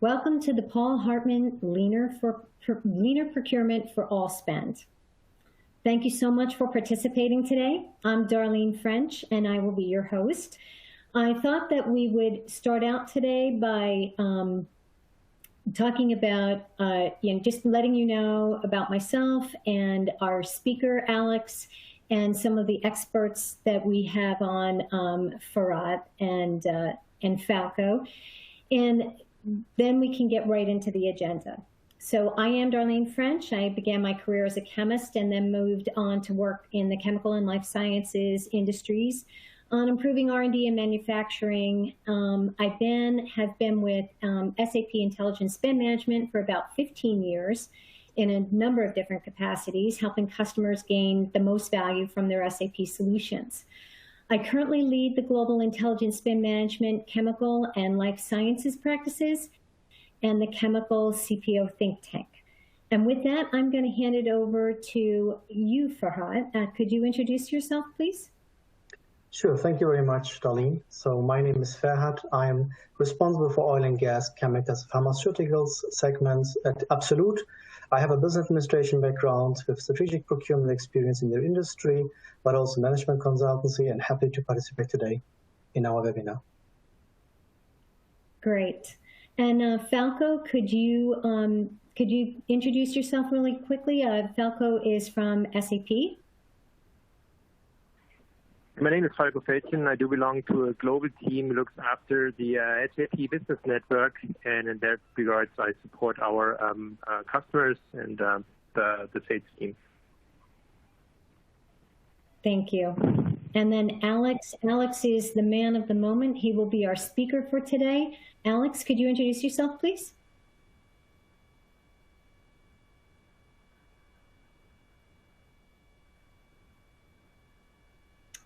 Welcome to the Paul Hartmann Leaner Procurement for All Spend. Thank you so much for participating today. I'm Darlene French, and I will be your host. I thought that we would start out today by talking about, just letting you know about myself and our speaker, Alex, and some of the experts that we have on, Farhat and Falco. And then we can get right into the agenda. So I am Darlene French. I began my career as a chemist and then moved on to work in the chemical and life sciences industries on improving R&D and manufacturing. I have been with SAP Intelligent Spend Management for about 15 years in a number of different capacities, helping customers gain the most value from their SAP solutions. I currently lead the Global Intelligent Spend Management Chemical and Life Sciences practices and the Chemical CPO Think Tank. And with that, I'm going to hand it over to you, Farhat. Could you introduce yourself, please? Sure. Thank you very much, Darlene. So my name is Farhat. I am responsible for oil and gas, chemicals, pharmaceuticals segments at Absolut. I have a business administration background with strategic procurement experience in the industry, but also management consultancy, and happy to participate today in our webinar. Great. And Falco, could you introduce yourself really quickly? Falco is from SAP. My name is Falco Feldchen. I do belong to a global team who looks after the SAP Business Network, and in that regards, I support our customers and the sales team. Thank you. And then Alex is the man of the moment. He will be our speaker for today. Alex, could you introduce yourself, please?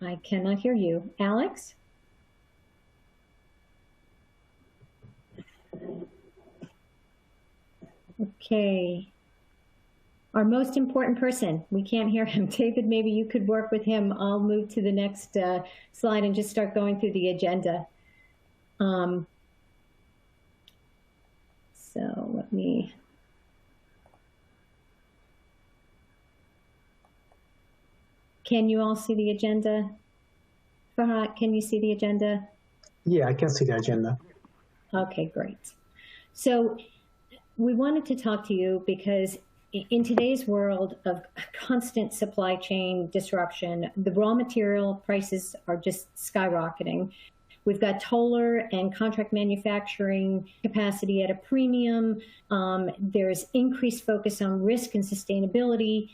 I cannot hear you. Alex? Okay. Our most important person, we can't hear him. David, maybe you could work with him. I'll move to the next slide and just start going through the agenda. So let me... Can you all see the agenda? Farhat, can you see the agenda? Yeah, I can see the agenda. Okay, great. So we wanted to talk to you because in today's world of constant supply chain disruption, the raw material prices are just skyrocketing. We've got toller and contract manufacturing capacity at a premium. There's increased focus on risk and sustainability.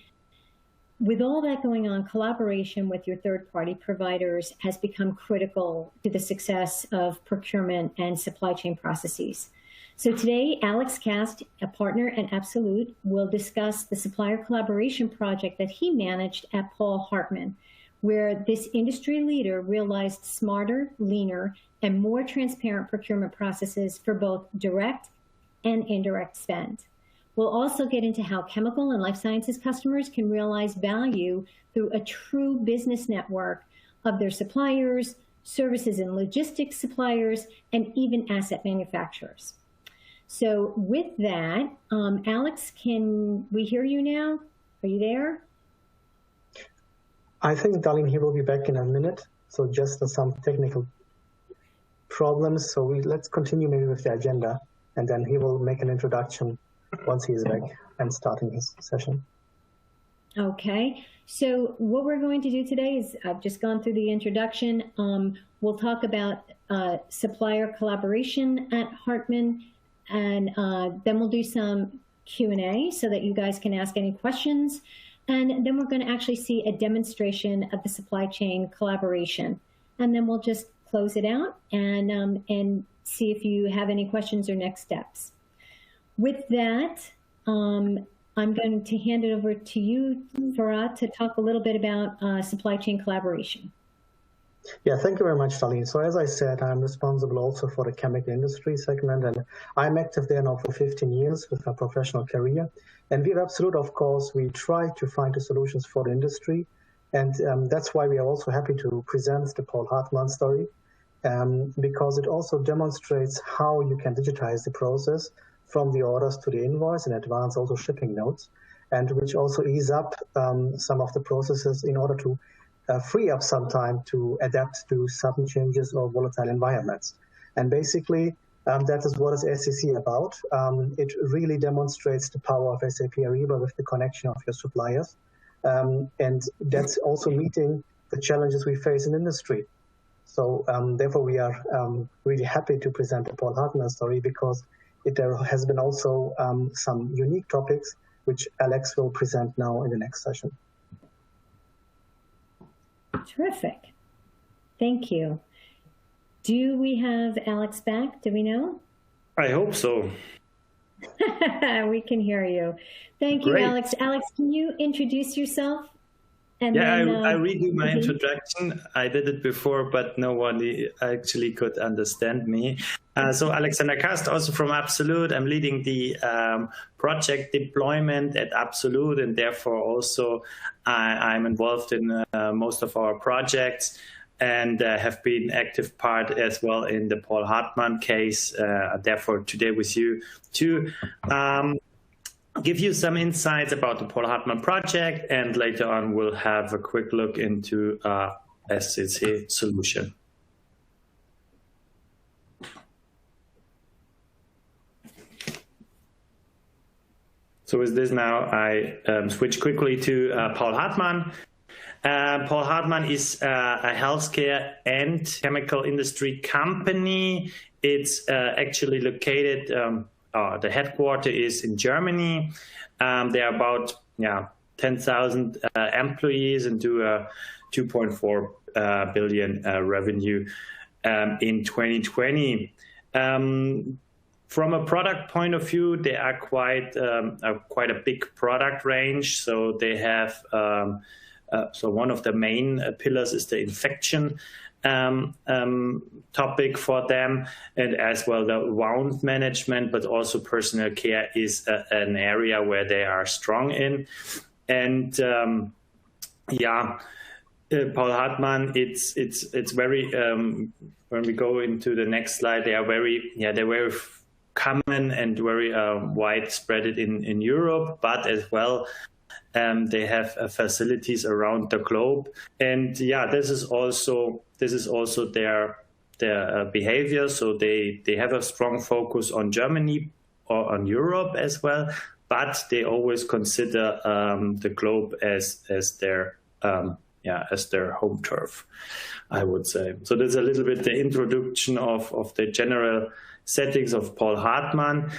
With all that going on, collaboration with your third-party providers has become critical to the success of procurement and supply chain processes. So today, Alex Kast, a partner at Apsolut, will discuss the supplier collaboration project that he managed at Paul Hartmann, where this industry leader realized smarter, leaner, and more transparent procurement processes for both direct and indirect spend. We'll also get into how chemical and life sciences customers can realize value through a true business network of their suppliers, services and logistics suppliers, and even asset manufacturers. So with that, Alex, can we hear you now? Are you there? I think, Darlene, he will be back in a minute. So just some technical problems. So let's continue maybe with the agenda, and then he will make an introduction once he is back and starting his session. Okay, so what we're going to do today is, I've just gone through the introduction. We'll talk about supplier collaboration at Hartmann, and then we'll do some Q&A so that you guys can ask any questions. And then we're going to actually see a demonstration of the supply chain collaboration. And then we'll just close it out and see if you have any questions or next steps. With that, I'm going to hand it over to you, Farhat, to talk a little bit about supply chain collaboration. Yeah, thank you very much, Darlene. So as I said, I'm responsible also for the chemical industry segment, and I'm active there now for 15 years with my professional career. And we at Absolut, of course, we try to find the solutions for the industry. And that's why we are also happy to present the Paul Hartmann story. because it also demonstrates how you can digitize the process from the orders to the invoice, in advance also shipping notes, and which also ease up some of the processes in order to free up some time to adapt to sudden changes or volatile environments. And basically, that is what is SCC about. It really demonstrates the power of SAP Ariba with the connection of your suppliers. And that's also meeting the challenges we face in industry. So therefore, we are really happy to present the Paul Hartmann story, because there has been also some unique topics which Alex will present now in the next session. Terrific. Thank you. Do we have Alex back? Do we know? I hope so. We can hear you. Thank you, Great. Alex. Alex, can you introduce yourself? And yeah, then, I redo my introduction. I did it before, but no one actually could understand me. So Alexander Kast, also from apsolut. I'm leading the project deployment at apsolut, and therefore also I'm involved in most of our projects, and have been active part as well in the Paul Hartmann case. Therefore, today with you to give you some insights about the Paul Hartmann project, and later on we'll have a quick look into SCC solution. So with this now, I switch quickly to Paul Hartmann. Paul Hartmann is a healthcare and chemical industry company. It's actually located, the headquarters is in Germany. There are about 10,000 employees and do a 2.4 billion revenue in 2020. From a product point of view, they are quite a big product range. So they have so one of the main pillars is the infection topic for them, and as well the wound management, but also personal care is an area where they are strong in. And Paul Hartmann, it's very when we go into the next slide, they're very common and very widespread in Europe, but as well they have facilities around the globe. And this is also their behavior. So they have a strong focus on Germany or on Europe as well, but they always consider the globe as their home turf, I would say. So there's a little bit the introduction of the general settings of Paul Hartmann.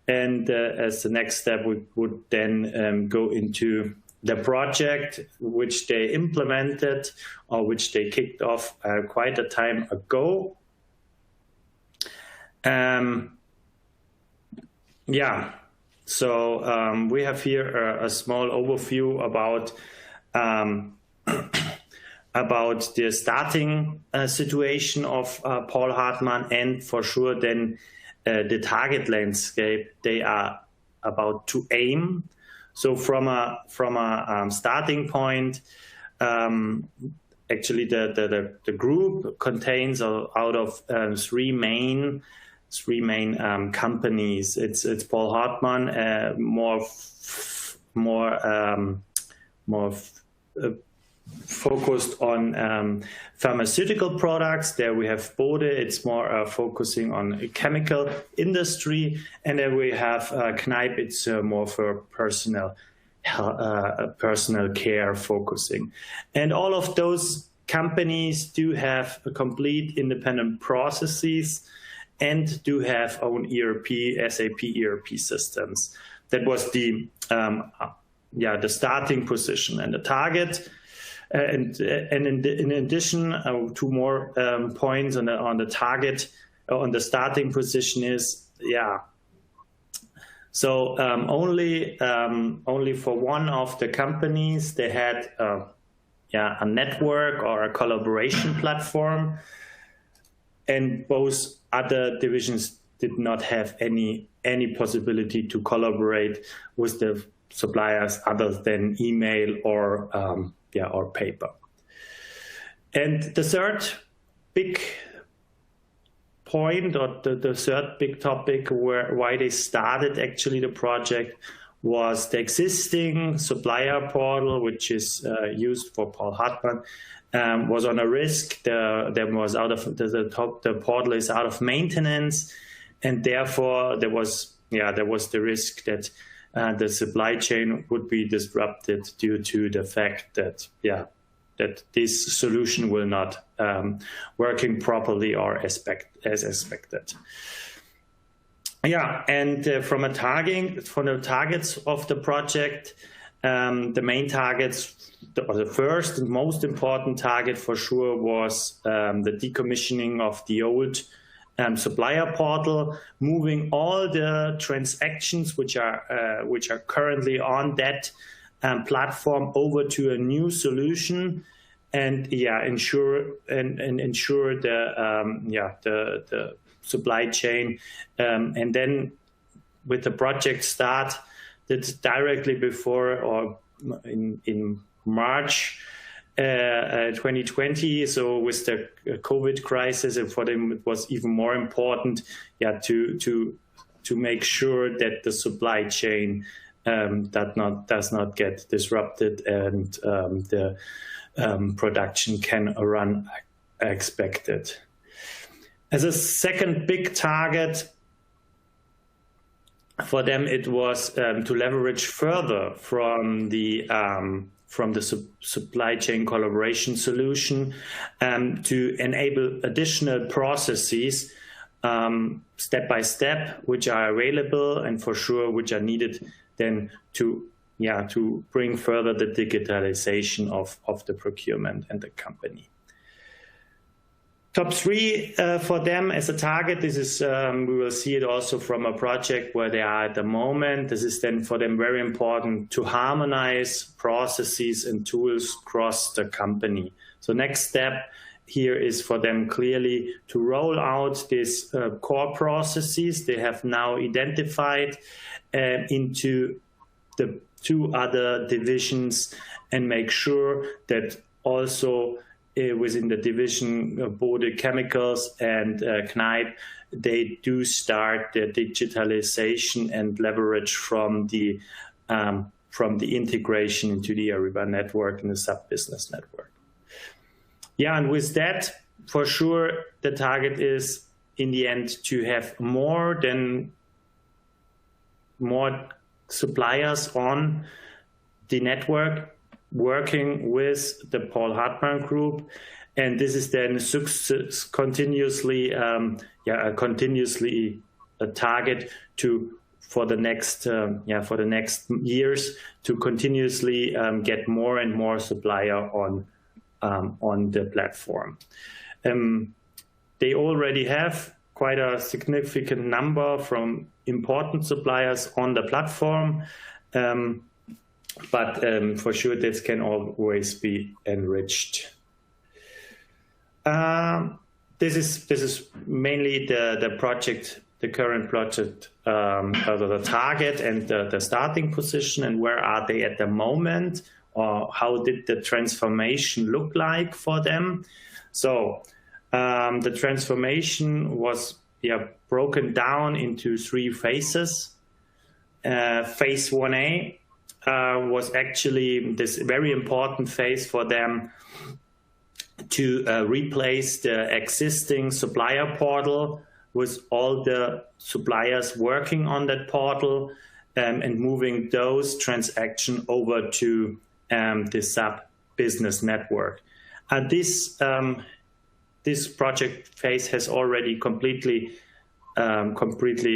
And as the next step, we would then go into the project which they implemented or which they kicked off quite a time ago. So we have here a small overview about the starting situation of Paul Hartmann, and for sure then the target landscape they are about to aim. So from a starting point, actually the group contains out of three main companies. It's Paul Hartmann, more focused on pharmaceutical products. There we have Bode, it's more focusing on chemical industry. And then we have Kneipp, it's more for personal care focusing. And all of those companies do have a complete independent processes and do have own SAP ERP systems. That was the starting position and the target. And in addition, two more points on the target, on the starting position is, So only for one of the companies, they had a network or a collaboration platform, and both other divisions did not have any possibility to collaborate with the suppliers other than email or paper. And the third big point, or the third big topic why they started actually the project, was the existing supplier portal, which is used for Paul Hartmann, was on a risk. The portal is out of maintenance, and therefore there was the risk that the supply chain would be disrupted due to the fact that this solution will not working properly or as expected. And from the targets of the project, the main targets, or the first and most important target for sure, was the decommissioning of the old supplier portal, moving all the transactions which are currently on that platform over to a new solution, and ensure the supply chain, and then with the project start that directly before or in March 2020. So with the COVID crisis, and for them it was even more important to make sure that the supply chain does not get disrupted, and the production can run expected. As a second big target for them, it was to leverage further from the supply chain collaboration solution, to enable additional processes step by step, which are available and for sure which are needed then to bring further the digitalization of the procurement and the company. Top three for them as a target, this is, we will see it also from a project where they are at the moment. This is then for them very important to harmonize processes and tools across the company. So next step here is for them clearly to roll out these core processes they have now identified into the two other divisions, and make sure that also within the division Bode Chemicals and Kneip, they do start the digitalization and leverage from the integration into the Ariba network and the SAP business network. And with that, for sure, the target is in the end to have more suppliers on the network working with the Paul Hartmann group, and this is then continuously a target for the next years to continuously get more and more supplier on the platform. They already have quite a significant number from important suppliers on the platform. But for sure, this can always be enriched. This is mainly the project, the current project, the target and the starting position, and where are they at the moment, or how did the transformation look like for them? So the transformation was broken down into 3 phases. Phase 1A was actually this very important phase for them to replace the existing supplier portal with all the suppliers working on that portal, and moving those transactions over to the SAP business network. And this project phase has already completely completed.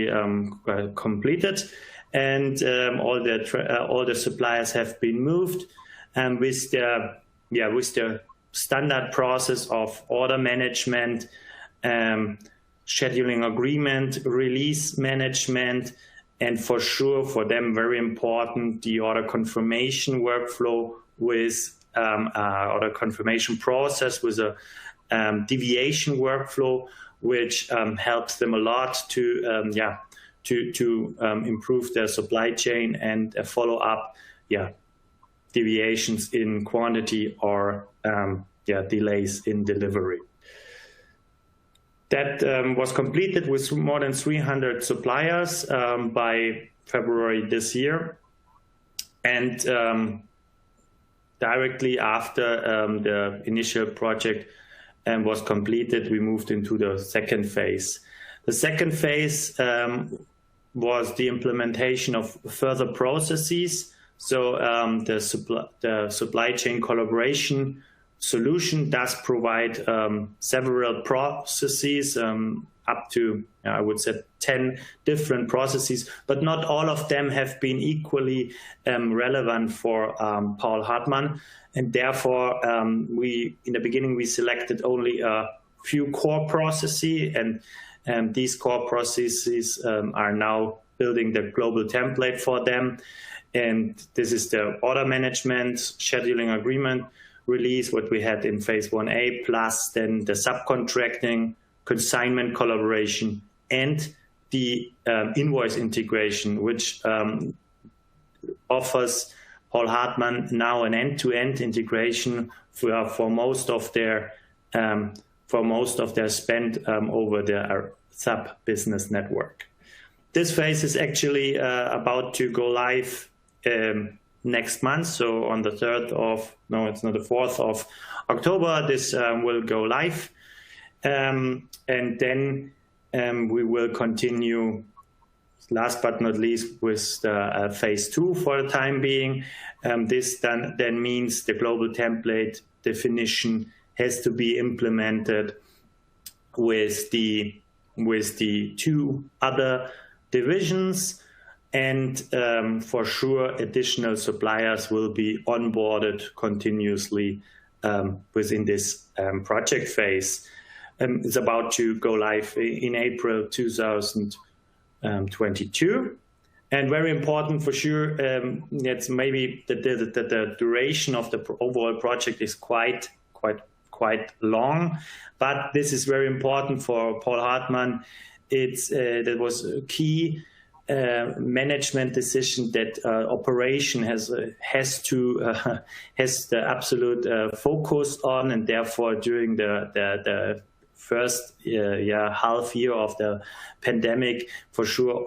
And all the suppliers have been moved, and with the standard process of order management, scheduling agreement, release management, and for sure for them very important the order confirmation workflow with order confirmation process with a deviation workflow, which helps them a lot to improve their supply chain and follow up deviations in quantity or delays in delivery. That was completed with more than 300 suppliers by February this year. And directly after the initial project was completed, we moved into the second phase. The second phase was the implementation of further processes. So the supply chain collaboration solution does provide several processes, up to, I would say, 10 different processes, but not all of them have been equally relevant for Paul Hartmann. And therefore, in the beginning, we selected only a few core processes, and these core processes are now building the global template for them. And this is the order management, scheduling agreement release, what we had in phase 1A, plus then the subcontracting, consignment collaboration, and the invoice integration, which offers Paul Hartmann now an end-to-end integration for most of their spend over the SAP Business Network. This phase is actually about to go live next month. So on the 4th of October, this will go live. And then we will continue, last but not least, with the phase 2 for the time being. This then means the global template definition has to be implemented with the 2 other divisions, and for sure additional suppliers will be onboarded continuously within this project phase. It's about to go live in April 2022. And very important for sure, it's maybe the duration of the overall project is quite long, but this is very important for Paul Hartmann. That was a key management decision that operation has the absolute focus on, and therefore during the first half year of the pandemic, for sure,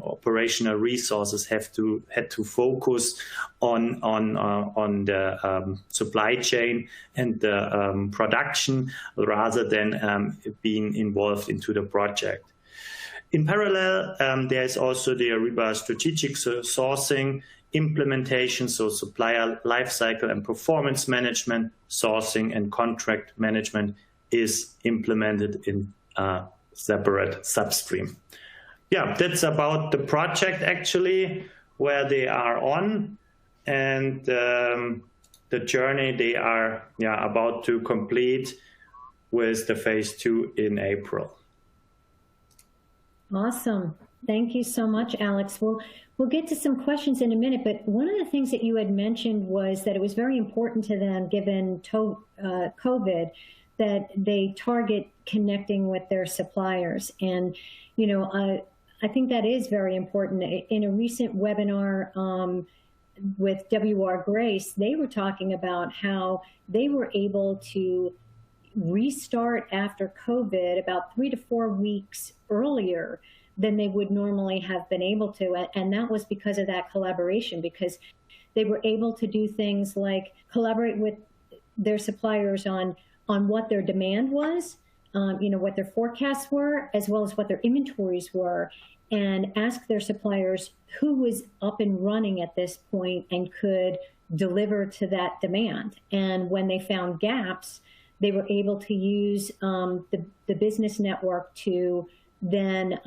operational resources had to focus on the supply chain and the production rather than being involved into the project. In parallel, there is also the Ariba strategic sourcing implementation, so supplier lifecycle and performance management, sourcing and contract management is implemented in a separate substream. Yeah, that's about the project actually, where they are on, and the journey they are about to complete with the phase 2 in April. Awesome. Thank you so much, Alex. We'll get to some questions in a minute, but one of the things that you had mentioned was that it was very important to them, given COVID, that they target connecting with their suppliers. And, I think that is very important. In a recent webinar with W.R. Grace, they were talking about how they were able to restart after COVID about 3 to 4 weeks earlier than they would normally have been able to. And that was because of that collaboration, because they were able to do things like collaborate with their suppliers on what their demand was, what their forecasts were, as well as what their inventories were, and ask their suppliers who was up and running at this point and could deliver to that demand. And when they found gaps, they were able to use the business network to then,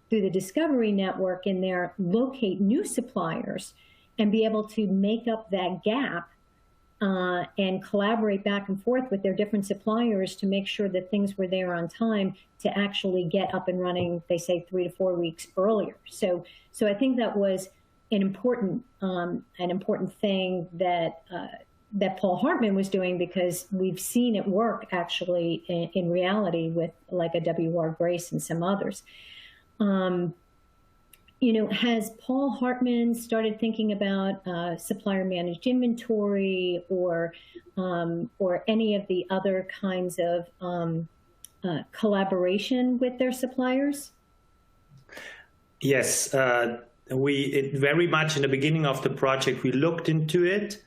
through the discovery network in there, locate new suppliers and be able to make up that gap and collaborate back and forth with their different suppliers to make sure that things were there on time to actually get up and running, they say 3 to 4 weeks earlier. So I think that was an important thing that Paul Hartmann was doing, because we've seen it work actually in reality with like a W.R. Grace and some others. Has Paul Hartmann started thinking about supplier managed inventory or any of the other kinds of collaboration with their suppliers? Yes, very much in the beginning of the project, we looked into it,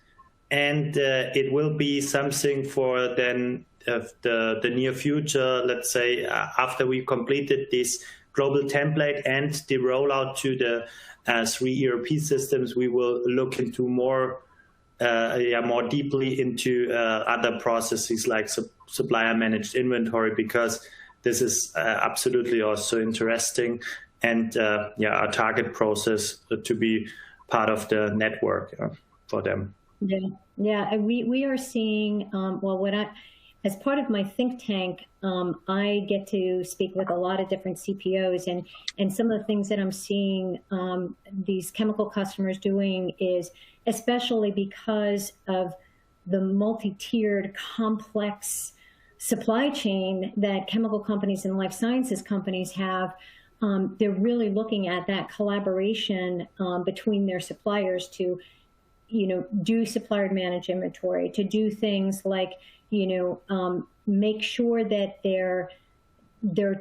and it will be something for then the near future, let's say, after we completed this global template and the rollout to the 3 ERP systems, we will look into more deeply into other processes like supplier managed inventory, because this is absolutely also interesting, and our target process to be part of the network for them. Yeah. We are seeing, as part of my think tank, I get to speak with a lot of different CPOs, and some of the things that I'm seeing these chemical customers doing is, especially because of the multi-tiered complex supply chain that chemical companies and life sciences companies have, they're really looking at that collaboration between their suppliers to, do supplier managed inventory, to do things like, make sure that their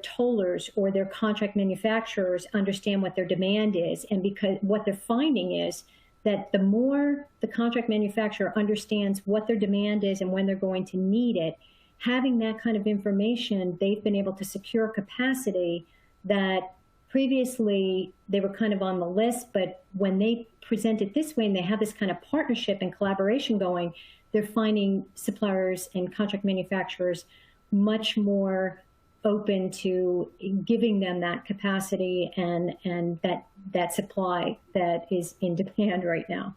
tollers or their contract manufacturers understand what their demand is. And because what they're finding is that the more the contract manufacturer understands what their demand is and when they're going to need it, having that kind of information, they've been able to secure capacity that previously they were kind of on the list, but when they present it this way and they have this kind of partnership and collaboration going, they're finding suppliers and contract manufacturers much more open to giving them that capacity and that supply that is in demand right now.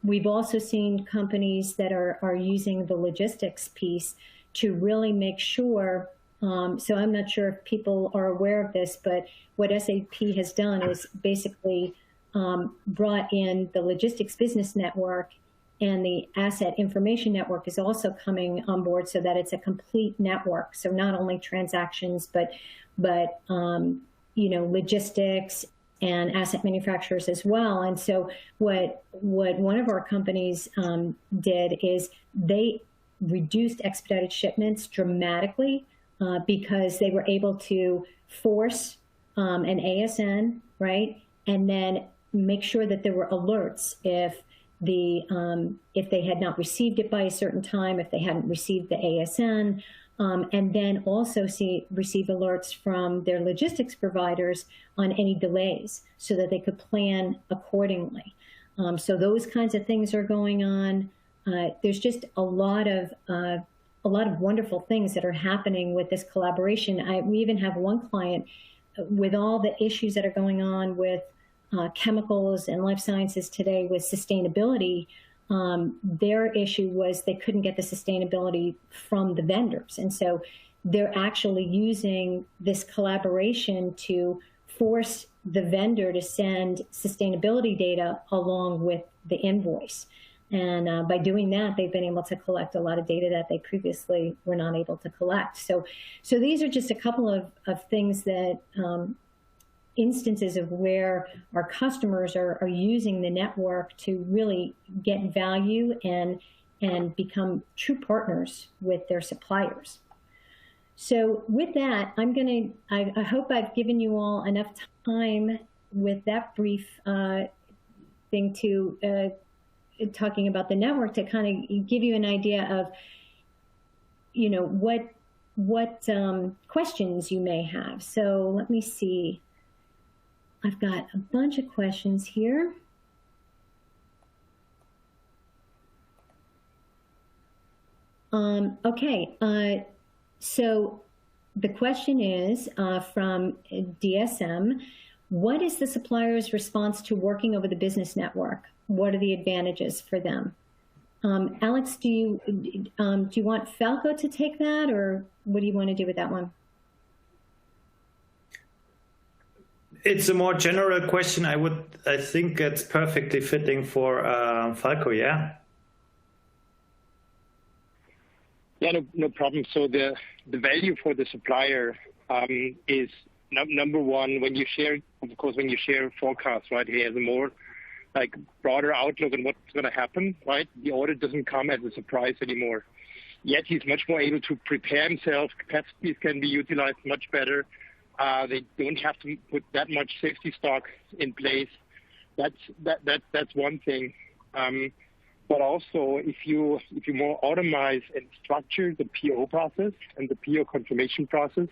We've also seen companies that are using the logistics piece to really make sure. So I'm not sure if people are aware of this, but what SAP has done is basically brought in the logistics business network, and the asset information network is also coming on board, so that it's a complete network. So not only transactions, but logistics and asset manufacturers as well. And so what one of our companies did is they reduced expedited shipments dramatically because they were able to force an ASN, right, and then make sure that there were alerts if they had not received it by a certain time, if they hadn't received the ASN, and then also receive alerts from their logistics providers on any delays so that they could plan accordingly. So those kinds of things are going on. There's just a lot of wonderful things that are happening with this collaboration. We even have one client, with all the issues that are going on with chemicals and life sciences today with sustainability, their issue was they couldn't get the sustainability from the vendors. And so they're actually using this collaboration to force the vendor to send sustainability data along with the invoice. And by doing that, they've been able to collect a lot of data that they previously were not able to collect. So these are just a couple of things that instances of where our customers are using the network to really get value and become true partners with their suppliers. So with that, I hope I've given you all enough time with that brief thing to talking about the network to kind of give you an idea of, what questions you may have. So let me see. I've got a bunch of questions here. Okay, so the question is from DSM, what is the supplier's response to working over the business network? What are the advantages for them? Alex, do you want Falco to take that, or what do you want to do with that one? It's a more general question. I think it's perfectly fitting for Falco, yeah? Yeah, no problem. So the value for the supplier is number one, when you share forecasts, right? He has a more broader outlook on what's going to happen, right? The audit doesn't come as a surprise anymore. yet he's much more able to prepare himself. Capacities can be utilized much better. They don't have to put that much safety stock in place. That's one thing. But also, if you more automate and structure the PO process and the PO confirmation process,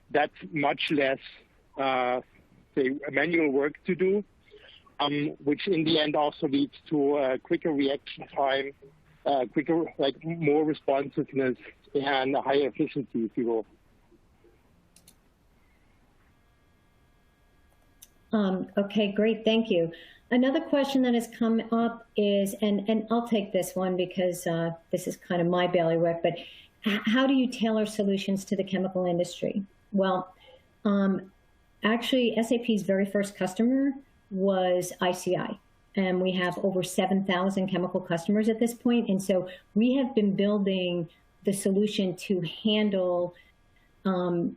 that's much less, say, manual work to do, which in the end also leads to a quicker reaction time, quicker, like more responsiveness and a higher efficiency, if you will. Okay, great, thank you. Another question that has come up is, and I'll take this one because this is kind of my bailiwick, but how do you tailor solutions to the chemical industry? Well, actually, SAP's very first customer was ICI, and we have over 7,000 chemical customers at this point, and so we have been building the solution to handle, all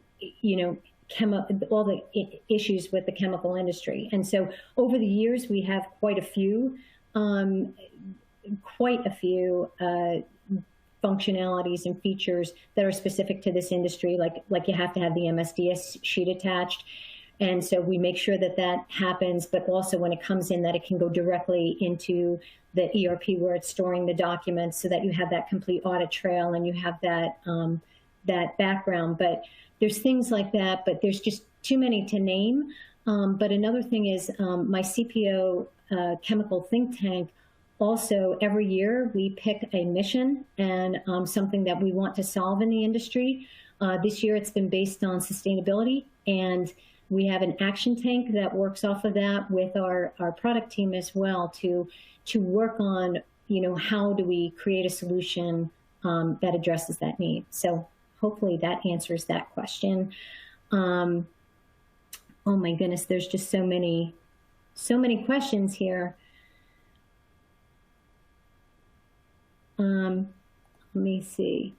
the issues with the chemical industry. And so over the years, we have quite a few functionalities and features that are specific to this industry, like you have to have the MSDS sheet attached. And so we make sure that that happens, but also when it comes in, that it can go directly into the ERP where it's storing the documents so that you have that complete audit trail and you have that, that background. But there's things like that, but there's just too many to name. But another thing is my CPO chemical think tank, also every year we pick a mission and something that we want to solve in the industry. This year it's been based on sustainability, and we have an action tank that works off of that with our product team as well to work on, how do we create a solution that addresses that need. So hopefully that answers that question. Oh my goodness, there's just so many questions here. Let me see.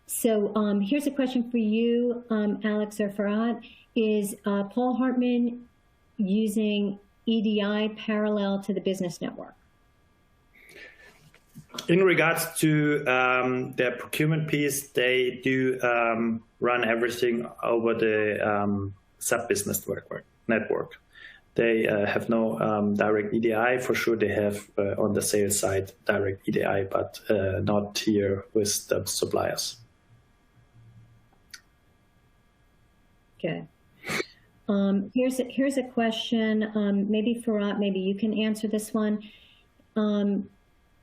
So here's a question for you, Alex or Farhad. Is Paul Hartmann using EDI parallel to the business network? In regards to their procurement piece, they do run everything over the SAP Business Network. They have no direct EDI. For sure, they have on the sales side direct EDI, but not here with the suppliers. Okay. Here's a question. Maybe Farhad, maybe you can answer this one.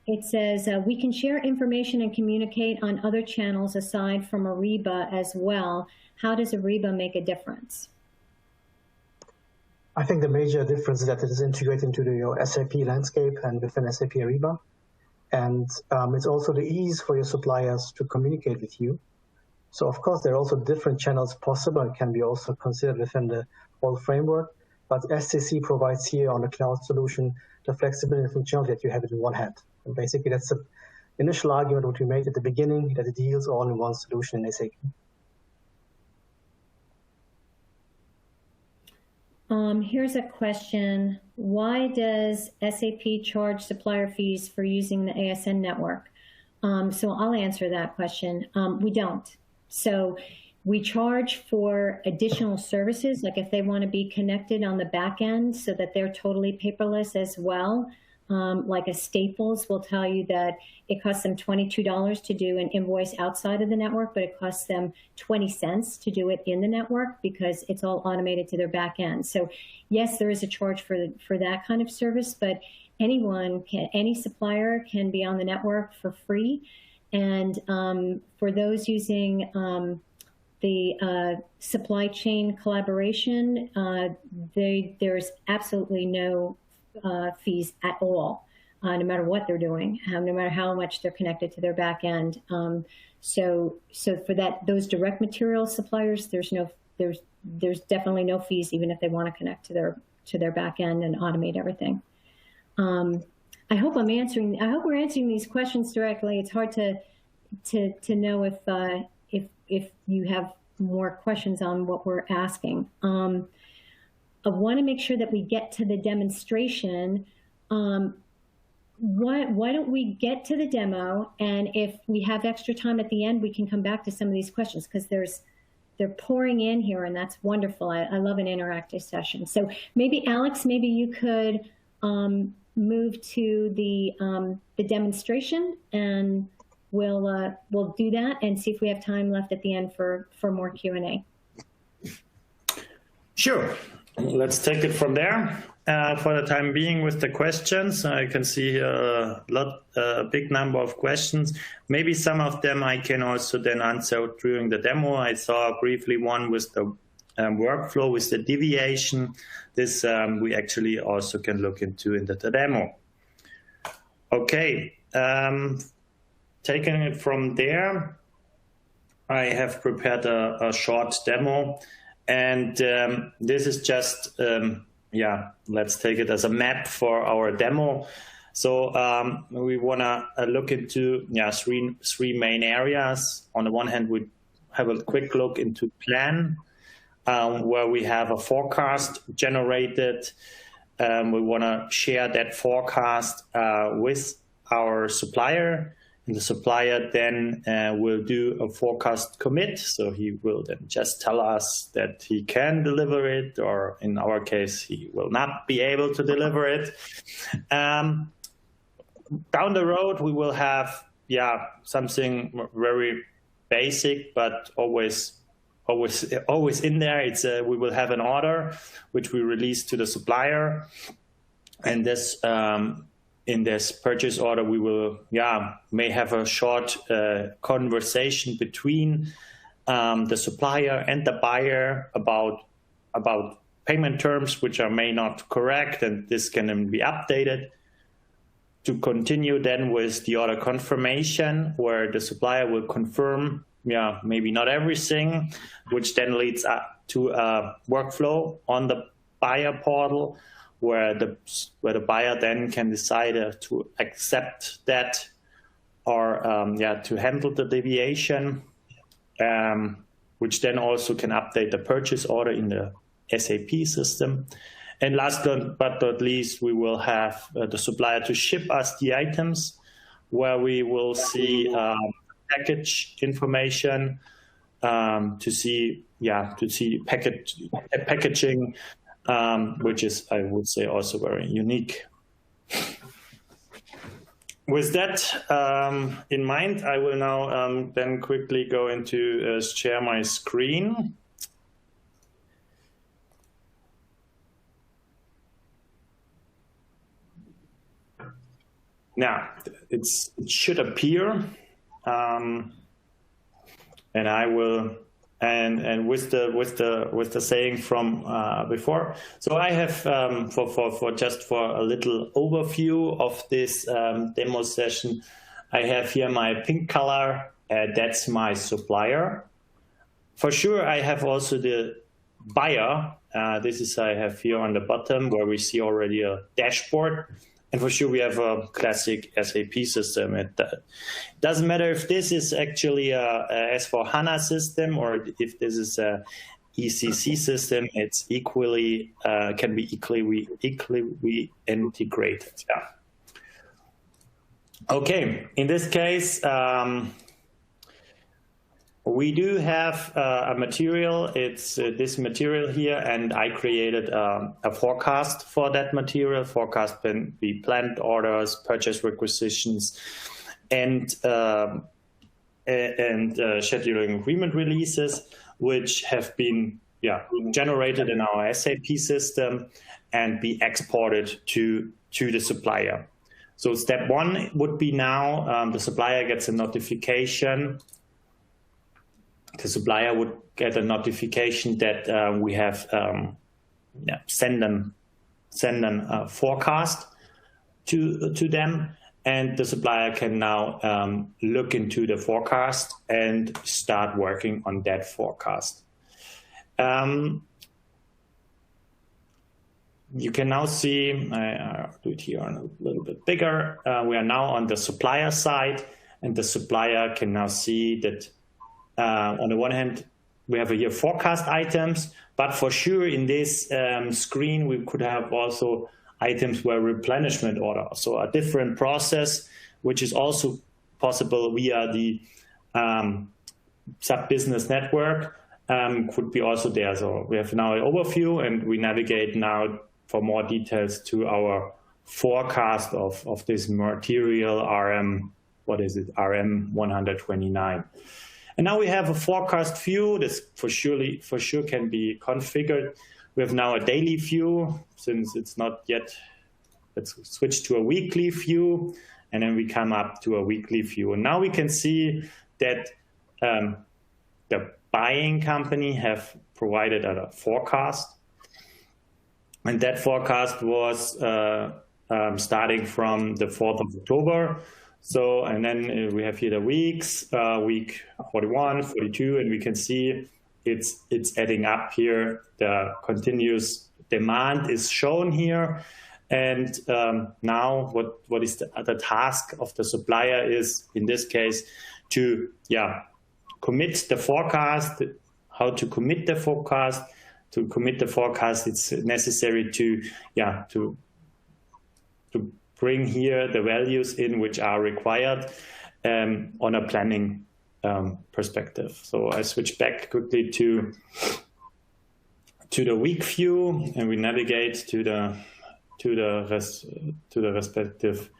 It says, we can share information and communicate on other channels aside from Ariba as well. How does Ariba make a difference? I think the major difference is that it is integrated into your SAP landscape and within SAP Ariba. And it's also the ease for your suppliers to communicate with you. So of course, there are also different channels possible and can be also considered within the whole framework. But SCC provides here on the cloud solution the flexibility and functionality that you have it in one hand. And basically, that's the initial argument what we made at the beginning, that it deals all in one solution in SAP. Here's a question. Why does SAP charge supplier fees for using the ASN network? So I'll answer that question. We don't. So we charge for additional services, like if they want to be connected on the back end so that they're totally paperless as well. Like a Staples will tell you that it costs them $22 to do an invoice outside of the network, but it costs them 20 cents to do it in the network because it's all automated to their back end. So yes, there is a charge for that kind of service, but any supplier can be on the network for free. And for those using the supply chain collaboration, there's absolutely no fees at all, no matter what they're doing, no matter how much they're connected to their back end. So for those direct material suppliers, there's definitely no fees, even if they want to connect to their back end and automate everything. I hope we're answering these questions directly. It's hard to know if you have more questions on what we're asking. I want to make sure that we get to the demonstration. why don't we get to the demo, and if we have extra time at the end, we can come back to some of these questions, because they're pouring in here, and that's wonderful. I love an interactive session. So maybe Alex, maybe you could move to the demonstration, and we'll do that and see if we have time left at the end for more Q&A. Sure. Let's take it from there. For the time being with the questions, I can see a big number of questions. Maybe some of them I can also then answer during the demo. I saw briefly one with the workflow with the deviation. This we actually also can look into in the demo. Okay, taking it from there, I have prepared a short demo, and this is just let's take it as a map for our demo. So we want to look into three main areas. On the one hand, we have a quick look into plan, where we have a forecast generated. We want to share that forecast with our supplier. And the supplier then will do a forecast commit. So he will then just tell us that he can deliver it, or in our case, he will not be able to deliver it. Down the road, we will have something very basic, but always in there. It's we will have an order which we release to the supplier, and this. In this purchase order, we will may have a short conversation between the supplier and the buyer about payment terms which are may not correct, and this can then be updated. To continue then with the order confirmation, where the supplier will confirm maybe not everything, which then leads up to a workflow on the buyer portal, where the buyer then can decide to accept that, or to handle the deviation, which then also can update the purchase order in the SAP system. And last but not least, we will have the supplier to ship us the items, where we will see package information, to see packaging. Which is, I would say, also very unique. With that in mind, I will now then quickly go into share my screen. Now, it should appear, and I will. And with the saying from before, so I have for a little overview of this demo session, I have here my pink color. That's my supplier. For sure, I have also the buyer. This is I have here on the bottom, where we see already a dashboard. And for sure, we have a classic SAP system. It doesn't matter if this is actually a S/4HANA system or if this is a ECC system. It's equally can be equally integrated. Yeah. Okay. In this case, we do have a material. It's this material here, and I created a forecast for that material. Forecast can be planned orders, purchase requisitions, and scheduling agreement releases, which have been generated in our SAP system and be exported to the supplier. So step one would be now the supplier gets a notification. The supplier would get a notification that we have send them a forecast to them, and the supplier can now look into the forecast and start working on that forecast. You can now see, I'll do it here a little bit bigger. We are now on the supplier side, and the supplier can now see that on the one hand, we have here forecast items, but for sure in this screen, we could have also items were replenishment order. So a different process, which is also possible via the SAP Business Network, could be also there. So we have now an overview, and we navigate now for more details to our forecast of this material RM, what is it, RM 129. And now we have a forecast view. This for sure can be configured. We have now a daily view, since it's not yet. Let's switch to a weekly view, and then we come up to a weekly view. And now we can see that the buying company have provided a forecast, and that forecast was starting from the 4th of October. So, and then we have here the weeks, week 41, 42, and we can see it's adding up here. The continuous demand is shown here. And now what is the task of the supplier is, in this case, to commit the forecast. How to commit the forecast? To commit the forecast, it's necessary to bring here the values in which are required on a planning perspective. So I switch back quickly to the week view, and we navigate to the respective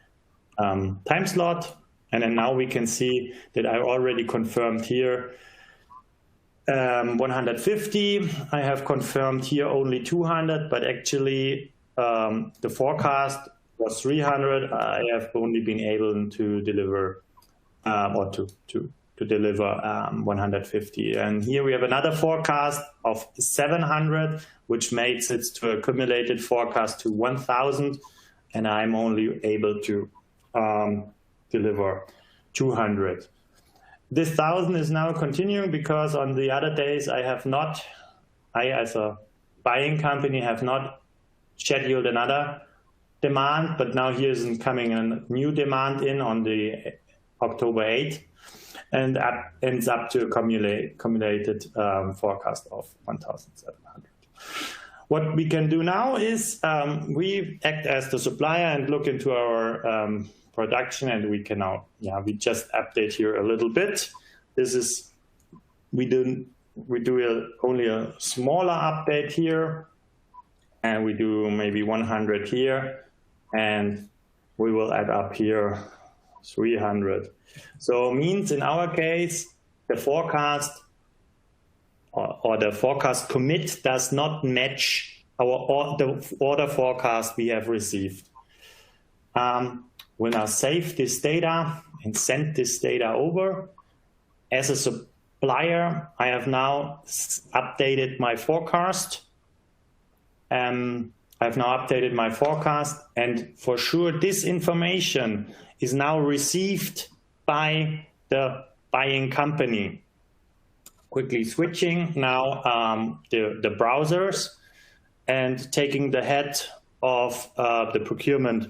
time slot. And then now we can see that I already confirmed here 150. I have confirmed here only 200, but actually the forecast was 300. I have only been able to deliver or to deliver 150. And here we have another forecast of 700, which makes it to a accumulated forecast to 1,000, and I'm only able to deliver 200. This 1,000 is now continuing because on the other days I as a buying company have not scheduled another demand, but now here's coming a new demand in on the October 8th, and ends up to accumulated forecast of 1,700. What we can do now is we act as the supplier and look into our production, and we can now, we just update here a little bit. This is, we do only a smaller update here, and we do maybe 100 here, and we will add up here 300. So it means in our case, the forecast or the forecast commit does not match the order forecast we have received. We'll now save this data and send this data over. As a supplier, I have now updated my forecast. And for sure this information is now received by the buying company. Quickly switching now the browsers and taking the head of the procurement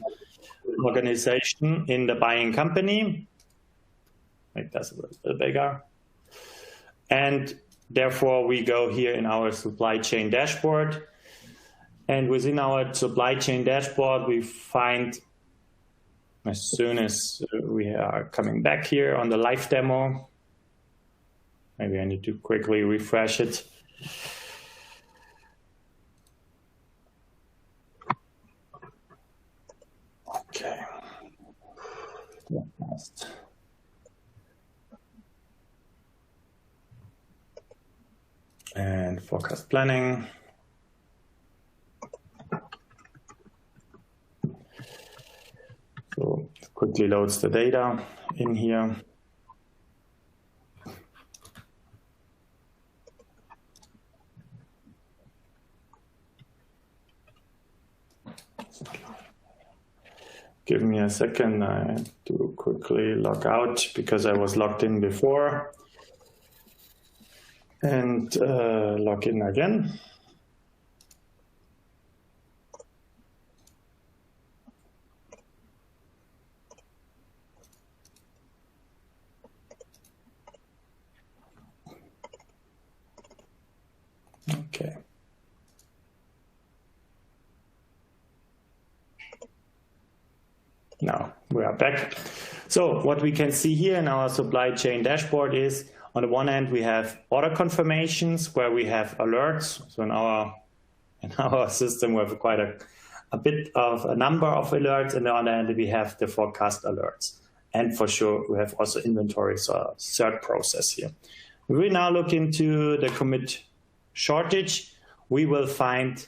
organization in the buying company. Make that a little bit bigger. And therefore we go here in our supply chain dashboard. And within our supply chain dashboard, we find, as soon as we are coming back here on the live demo, maybe I need to quickly refresh it. Okay. And forecast planning. So it quickly loads the data in here. Give me a second, I have to quickly log out because I was logged in before. And log in again. Okay. Now we are back. So what we can see here in our supply chain dashboard is, on the one hand, we have order confirmations where we have alerts. So in our system, we have quite a bit of a number of alerts, and on the other hand, we have the forecast alerts. And for sure, we have also inventory, so a third process here. We will now look into the commit shortage. We will find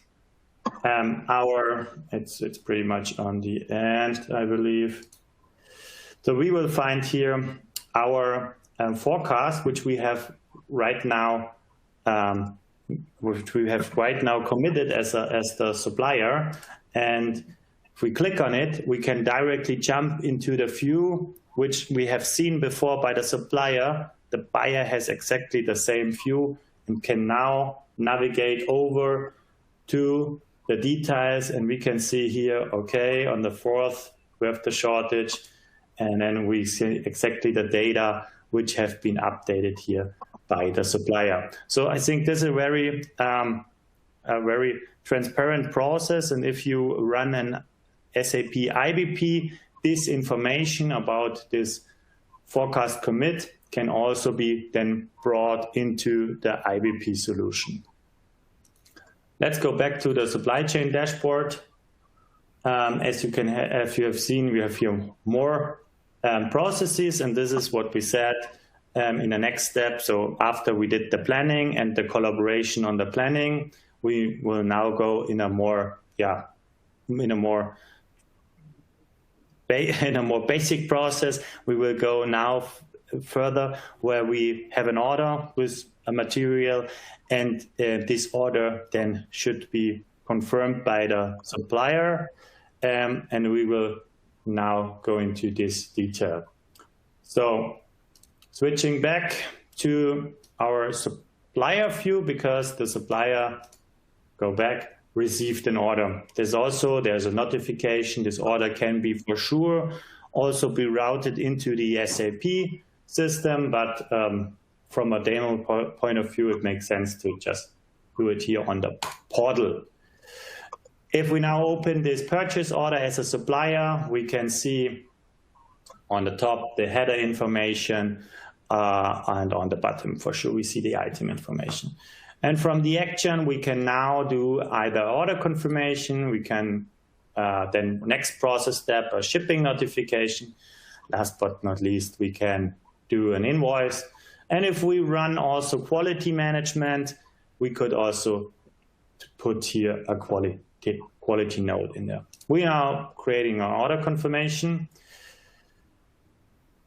it's pretty much on the end, I believe. So we will find here our forecast, which we have right now, committed as the supplier. And if we click on it, we can directly jump into the view, which we have seen before by the supplier. The buyer has exactly the same view and can now navigate over to the details. And we can see here, okay, on the 4th, we have the shortage. And then we see exactly the data which have been updated here by the supplier. So I think this is a very transparent process. And if you run an SAP IBP, this information about this forecast commit can also be then brought into the IBP solution. Let's go back to the supply chain dashboard. As you have seen, we have here more processes, and this is what we said in the next step. So after we did the planning and the collaboration on the planning, we will now go in a more basic process. We will go now further where we have an order with a material, and this order then should be confirmed by the supplier, and we will now go into this detail. So switching back to our supplier view, because the supplier, received an order. There's a notification. This order can be for sure also be routed into the SAP system, but from a demo point of view, it makes sense to just do it here on the portal. If we now open this purchase order as a supplier, we can see on the top the header information, and on the bottom for sure we see the item information. And from the action, we can now do either order confirmation, we can then next process step, a shipping notification. Last but not least, we can do an invoice. And if we run also quality management, we could also put here a quality note in there. We are creating an order confirmation.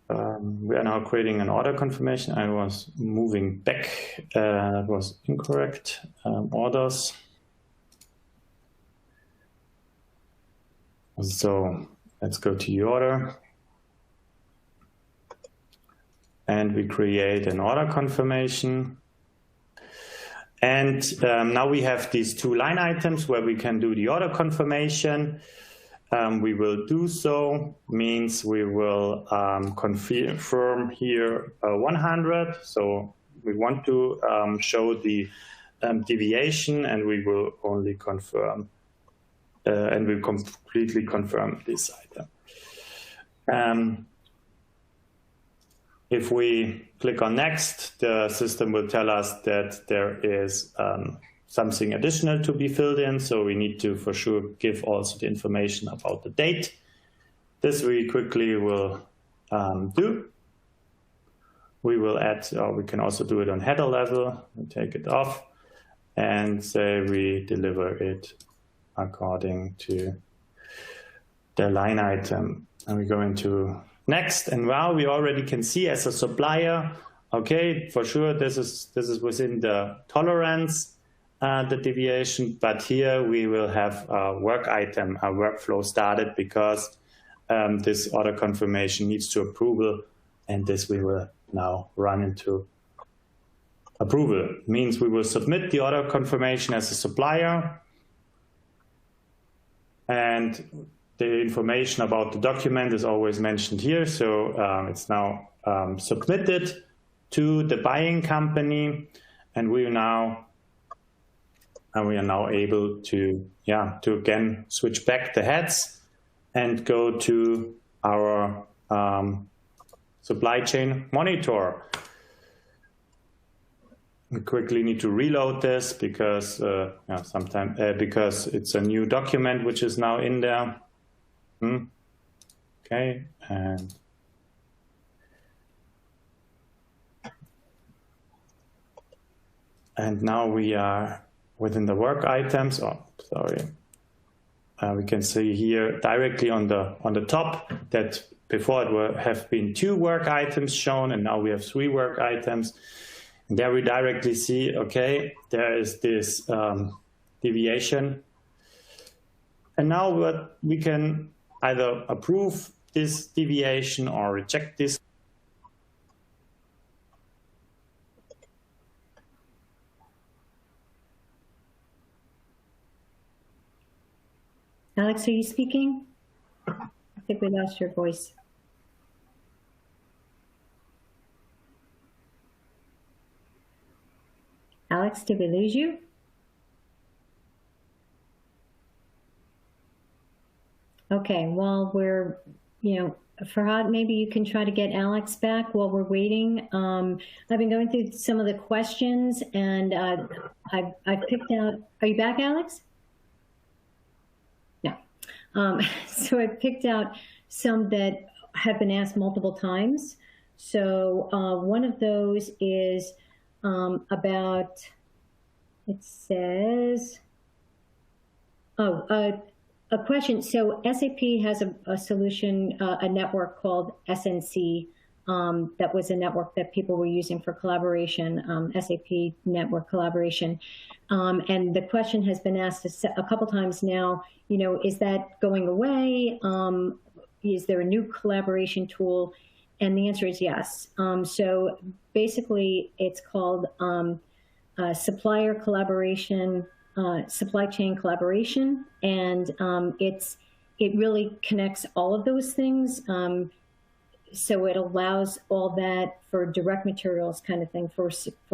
We are now creating an order confirmation. I was moving back. That was incorrect. Orders. So let's go to the order. And we create an order confirmation. And now we have these two line items where we can do the order confirmation. We will do so, means we will confirm here 100. So we want to show the deviation, and we will only confirm, and we completely confirm this item. If we click on next, the system will tell us that there is something additional to be filled in. So we need to for sure give also the information about the date. This we quickly will do. We will add, or we can also do it on header level. We take it off and say we deliver it according to the line item. And we go into next, and now we already can see as a supplier, okay, for sure this is within the tolerance, the deviation, but here we will have a work item, a workflow started, because this order confirmation needs to approval, and this we will now run into approval. Means we will submit the order confirmation as a supplier, and the information about the document is always mentioned here. So it's now submitted to the buying company, and we are now able to again switch back the heads and go to our supply chain monitor. We quickly need to reload this because because it's a new document which is now in there. Okay, and now we are within the work items. Oh, sorry. We can see here directly on the top that before it have been 2 work items shown, and now we have 3 work items. And there we directly see, okay, there is this deviation. And now we can either approve this deviation or reject this. Alex, are you speaking? I think we lost your voice. Alex, did we lose you? Okay, while we're, Farhad, maybe you can try to get Alex back while we're waiting. I've been going through some of the questions, and I've picked out, are you back, Alex? No. So I picked out some that have been asked multiple times. So one of those is about, it says, a question. So SAP has a solution, a network called SNC. That was a network that people were using for collaboration, SAP network collaboration. And the question has been asked a couple times now, is that going away? Is there a new collaboration tool? And the answer is yes. So basically it's called supplier collaboration, supply chain collaboration. And it really connects all of those things. So it allows all that for direct materials kind of thing, for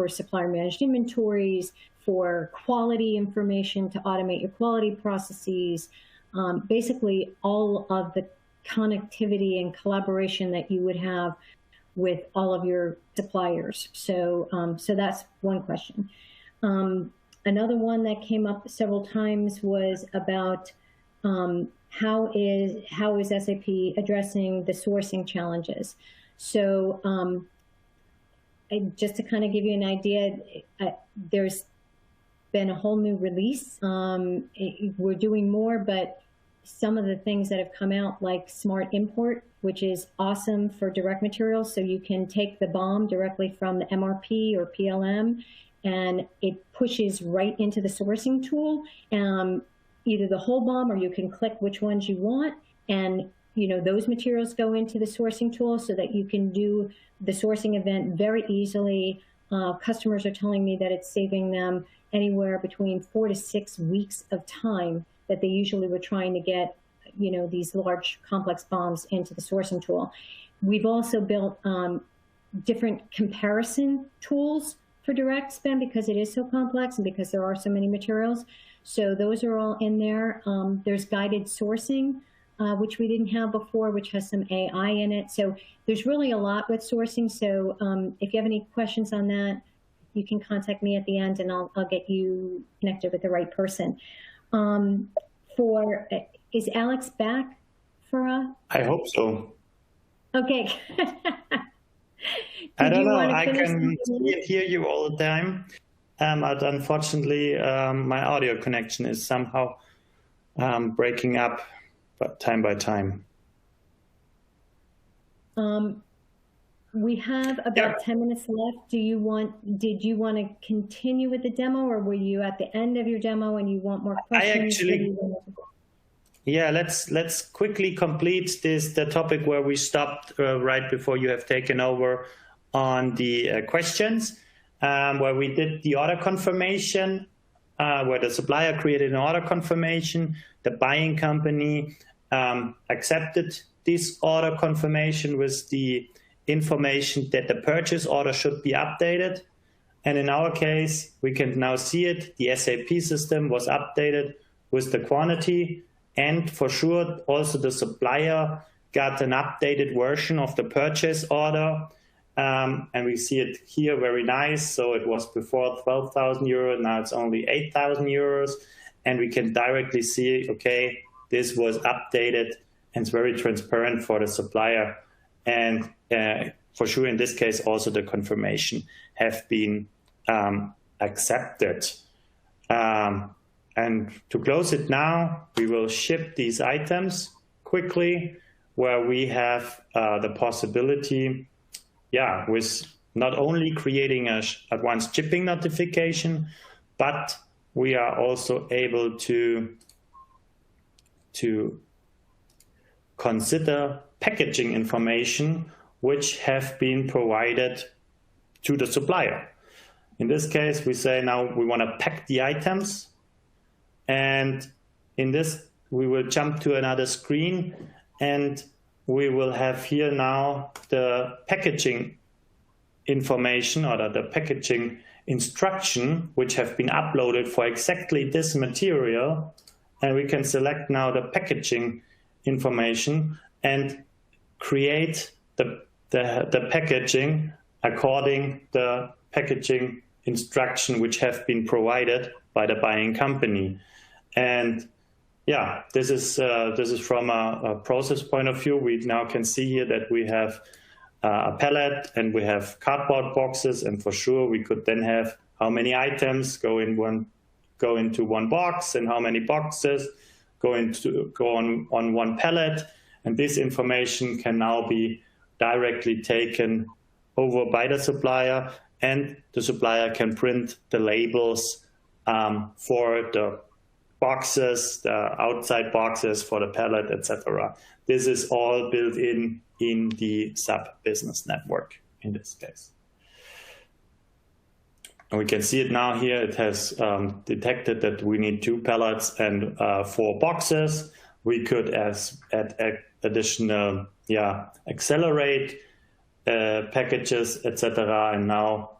supplier managed inventories, for quality information to automate your quality processes, basically all of the connectivity and collaboration that you would have with all of your suppliers. So that's one question. Another one that came up several times was about how is SAP addressing the sourcing challenges? So just to kind of give you an idea, there's been a whole new release. We're doing more, but some of the things that have come out, like Smart Import, which is awesome for direct materials. So you can take the BOM directly from the MRP or PLM, and it pushes right into the sourcing tool, either the whole BOM, or you can click which ones you want. And those materials go into the sourcing tool so that you can do the sourcing event very easily. Customers are telling me that it's saving them anywhere between 4 to 6 weeks of time that they usually were trying to get, these large complex BOMs into the sourcing tool. We've also built different comparison tools for direct spend because it is so complex and because there are so many materials. So those are all in there. There's guided sourcing, which we didn't have before, which has some AI in it. So there's really a lot with sourcing. So if you have any questions on that, you can contact me at the end and I'll get you connected with the right person. Is Alex back, Farah? I hope so. Okay. I don't know. I can hear you all the time. But unfortunately, my audio connection is somehow breaking up, but time by time. We have about 10 minutes left. Did you want to continue with the demo, or were you at the end of your demo and you want more questions? Let's quickly complete the topic where we stopped right before you have taken over on the questions, where we did the order confirmation, where the supplier created an order confirmation, the buying company accepted this order confirmation with the information that the purchase order should be updated. And in our case, we can now see it. The SAP system was updated with the quantity, And for sure, also the supplier got an updated version of the purchase order. And we see it here, very nice. So it was before 12,000 euros, now it's only 8,000 euros. And we can directly see, okay, this was updated, and it's very transparent for the supplier. And for sure, in this case, also the confirmation have been accepted. And to close it now, we will ship these items quickly, where we have the possibility, with not only creating an advanced shipping notification, but we are also able to consider packaging information which have been provided to the supplier. In this case, we say now we want to pack the items, and in this we will jump to another screen, and we will have here now the packaging information, or the packaging instruction, which have been uploaded for exactly this material. And we can select now the packaging information and create the packaging according the packaging instruction which have been provided by the buying company. And this is from a process point of view. We now can see here that we have a pallet and we have cardboard boxes, and for sure we could then have how many items go into one box and how many boxes go on one pallet. And this information can now be directly taken over by the supplier, and the supplier can print the labels for the boxes, the outside boxes for the pallet, etc. This is all built in the SAP Business Network in this case. And we can see it now here. It has detected that we need 2 pallets and 4 boxes. We could add additional accelerate packages, etc. And now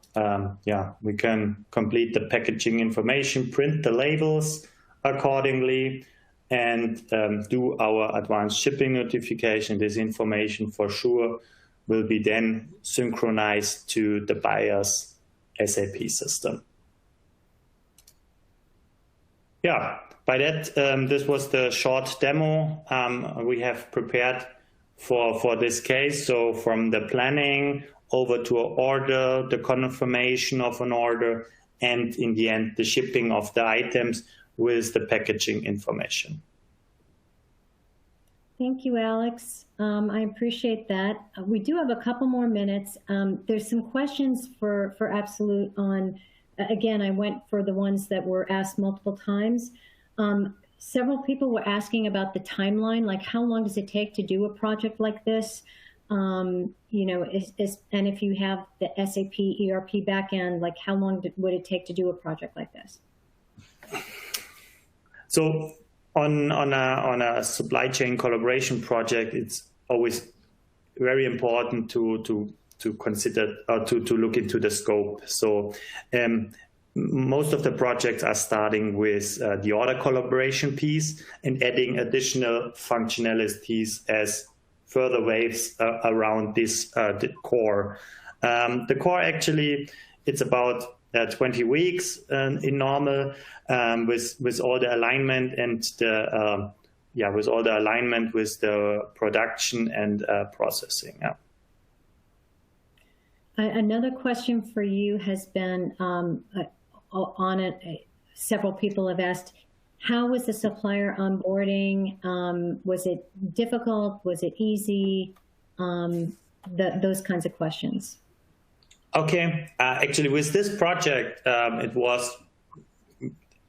we can complete the packaging information, print the labels accordingly, and do our advanced shipping notification. This information for sure will be then synchronized to the buyer's SAP system. By that, this was the short demo we have prepared for this case. So from the planning over to an order, the confirmation of an order, and in the end, the shipping of the items with the packaging information. Thank you, Alex. I appreciate that. We do have a couple more minutes. There's some questions for apsolut on, again, I went for the ones that were asked multiple times. Several people were asking about the timeline, like how long does it take to do a project like this? And if you have the SAP ERP backend, like how long would it take to do a project like this? So on a supply chain collaboration project, it's always very important to consider or to look into the scope. So most of the projects are starting with the order collaboration piece and adding additional functionalities as further waves around this the core. The core actually, it's about 20 weeks in normal, with all the alignment and the with all the alignment with the production and processing. Another question for you has been on it. Several people have asked, how was the supplier onboarding? Was it difficult? Was it easy? Those kinds of questions. Okay, actually with this project, it was,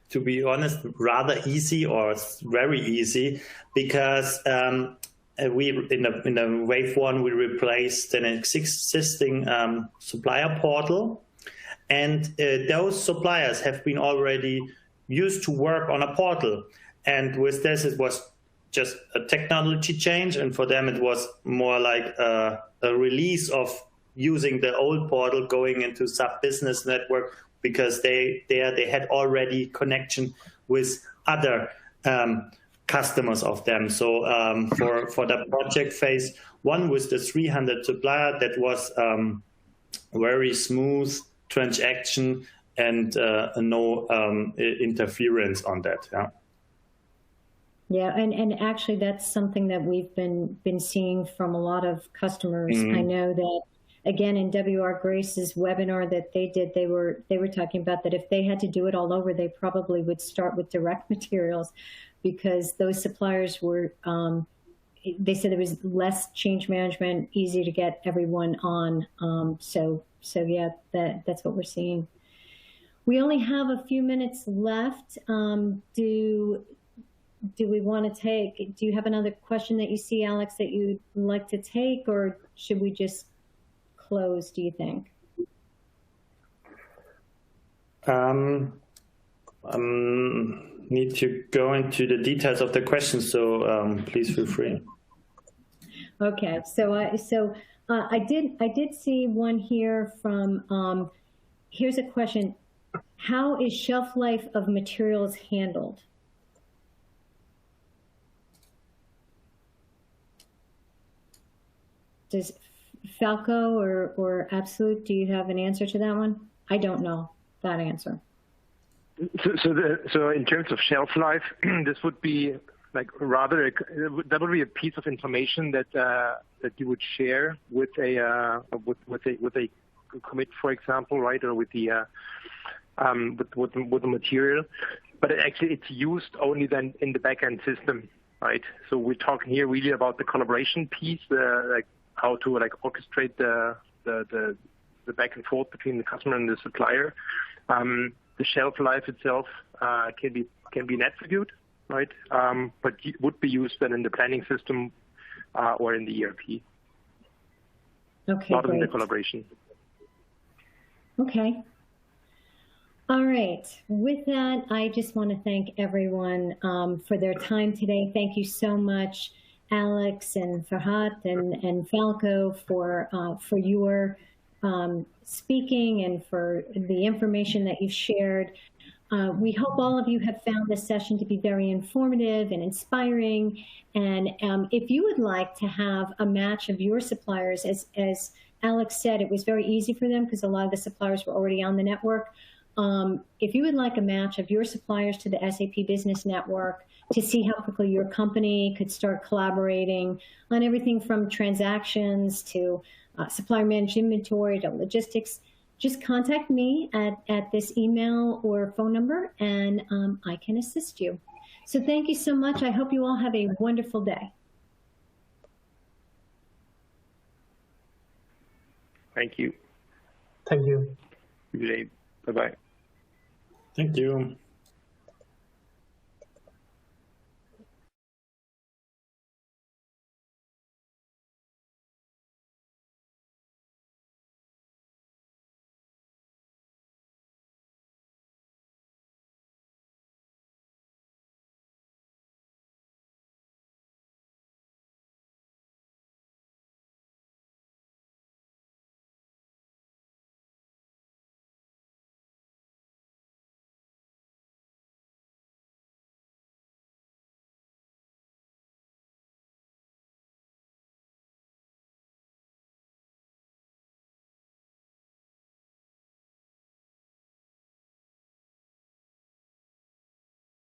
to be honest, rather easy or very easy, because we in the wave 1 we replaced an existing supplier portal, and those suppliers have been already used to work on a portal, and with this it was just a technology change, and for them it was more like a release of using the old portal going into SAP Business Network, because they had already connection with other customers of them. So for the project phase one with the 300 supplier, that was very smooth transaction and no interference on that. Yeah. Yeah, and actually that's something that we've been seeing from a lot of customers. I know that, again, in W.R. Grace's webinar that they did, they were talking about that if they had to do it all over, they probably would start with direct materials, because those suppliers were, they said there was less change management, easy to get everyone on. So yeah, that's what we're seeing. We only have a few minutes left. Do we want to take, do you have another question that you see, Alex, that you'd like to take, or should we just close, do you think? Need to go into the details of the question, so please feel free. Okay, so I did see one here from, here's a question. How is shelf life of materials handled? Does Falco or Absolute, do you have an answer to that one? I don't know that answer. So in terms of shelf life, this would be like rather that would be a piece of information that that you would share with a commit, for example, right, or with the with the material. But actually, it's used only then in the backend system, right? So we're talking here really about the collaboration piece, like how to like orchestrate the back and forth between the customer and the supplier. The shelf life itself can be an attribute, right? But would be used then in the planning system or in the ERP. Okay, not great. in the collaboration. Okay. All right. With that, I just want to thank everyone for their time today. Thank you so much, Alex and Farhat and Falco, for your speaking and for the information that you've shared. We hope all of you have found this session to be very informative and inspiring. And if you would like to have a match of your suppliers, as Alex said, it was very easy for them because a lot of the suppliers were already on the network. If you would like a match of your suppliers to the SAP Business Network to see how quickly your company could start collaborating on everything from transactions to supplier managed inventory to logistics, just contact me at this email or phone number, and I can assist you. So thank you so much. I hope you all have a wonderful day. Thank you. Thank you. Good day. Bye-bye. Thank you.